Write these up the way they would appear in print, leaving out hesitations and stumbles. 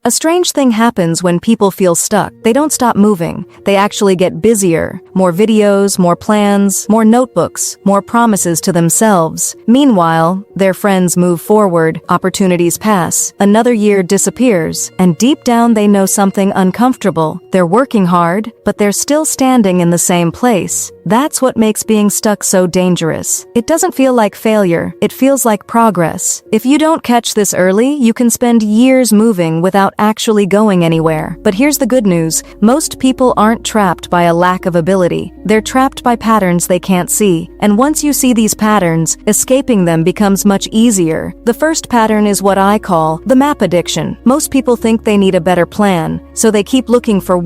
A strange thing happens when people feel stuck. They don't stop moving. They actually get busier. More videos, more plans, more notebooks, more promises to themselves. Meanwhile, their friends move forward, opportunities pass, another year disappears, and deep down they know something uncomfortable. They're working hard, but they're still standing in the same place. That's what makes being stuck so dangerous. It doesn't feel like failure, it feels like progress. If you don't catch this early, you can spend years moving without actually going anywhere. But here's the good news. Most people aren't trapped by a lack of ability. They're trapped by patterns they can't see. And once you see these patterns, escaping them becomes much easier. The first pattern is what I call the map addiction. Most people think they need a better plan, so they keep looking for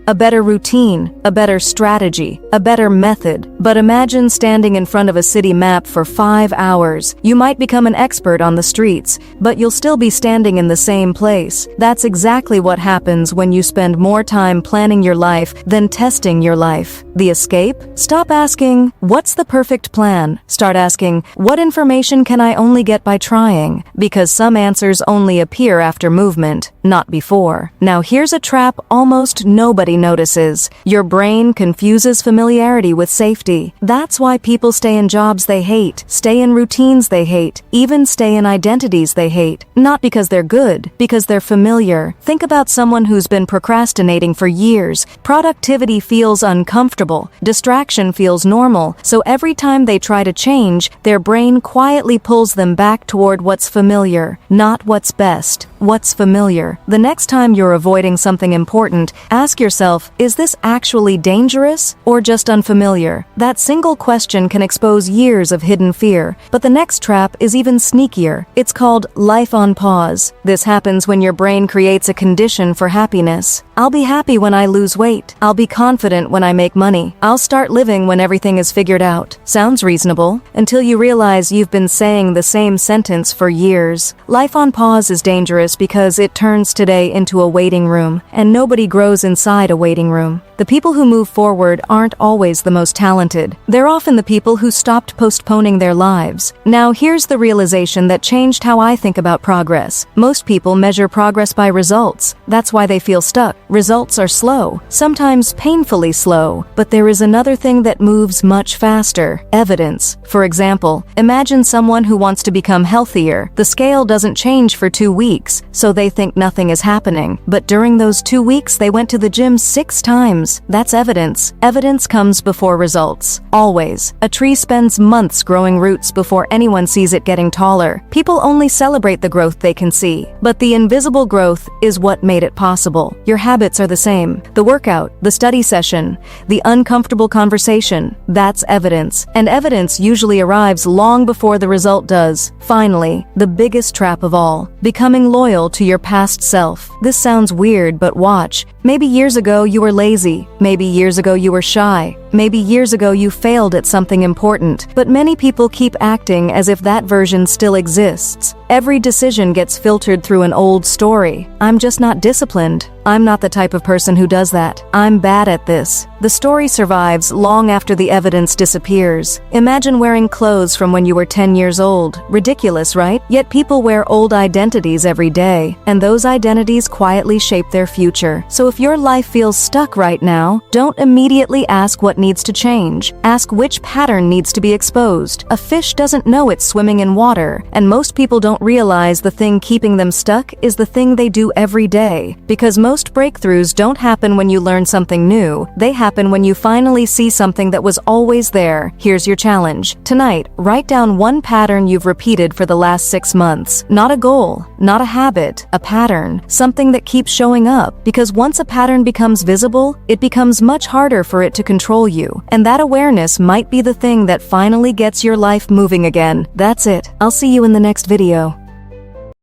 a better routine, a better strategy, a better method. But imagine standing in front of a city map for 5 hours. You might become an expert on the streets, but you'll still be standing in the same place. That's exactly what happens when you spend more time planning your life than testing your life. The escape? Stop asking, what's the perfect plan? Start asking, what information can I only get by trying? Because some answers only appear after movement, not before. Now here's a trap almost nobody notices. Your brain confuses familiarity with safety. That's why people stay in jobs they hate, stay in routines they hate, even stay in identities they hate. Not because they're good, because they're familiar. Think about someone who's been procrastinating for years. Productivity feels uncomfortable. Distraction feels normal. So every time they try to change, their brain quietly pulls them back toward what's familiar, not what's best. What's familiar. The next time you're avoiding something important, ask yourself, is this actually dangerous or just unfamiliar? That single question can expose years of hidden fear. But the next trap is even sneakier. It's called life on pause. This happens when your brain creates a condition for happiness. I'll be happy when I lose weight. I'll be confident when I make money. I'll start living when everything is figured out. Sounds reasonable, until you realize you've been saying the same sentence for years. Life on pause is dangerous because it turns today into a waiting room, and nobody grows inside a waiting room. The people who move forward aren't always the most talented. They're often the people who stopped postponing their lives. Now here's the realization that changed how I think about progress. Most people measure progress by results. That's why they feel stuck. Results are slow, sometimes painfully slow, but there is another thing that moves much faster: evidence. For example, imagine someone who wants to become healthier. The scale doesn't change for 2 weeks, so they think nothing is happening. But during those 2 weeks, they went to the gym 6 times. That's evidence. Evidence comes before results. Always. A tree spends months growing roots before anyone sees it getting taller. People only celebrate the growth they can see. But the invisible growth is what made it possible. Your habits are the same. The workout, the study session, the uncomfortable conversation, that's evidence. And evidence usually arrives long before the result does. Finally, the biggest trap of all, becoming loyal to your past self. This sounds weird, but watch. Maybe years ago you were lazy. Maybe years ago you were shy. Maybe years ago you failed at something important. But many people keep acting as if that version still exists. Every decision gets filtered through an old story. I'm just not disciplined. I'm not the type of person who does that. I'm bad at this. The story survives long after the evidence disappears. Imagine wearing clothes from when you were 10 years old. Ridiculous, right? Yet people wear old identities every day, and those identities quietly shape their future. So if your life feels stuck right now, don't immediately ask what needs to change. Ask which pattern needs to be exposed. A fish doesn't know it's swimming in water, and most people don't realize the thing keeping them stuck is the thing they do every day. Because most breakthroughs don't happen when you learn something new. They happen when you finally see something that was always there. Here's your challenge. Tonight, write down one pattern you've repeated for the last 6 months. Not a goal, not a habit, a pattern. Something that keeps showing up. Because once a pattern becomes visible, it becomes much harder for it to control you. And that awareness might be the thing that finally gets your life moving again. That's it. I'll see you in the next video.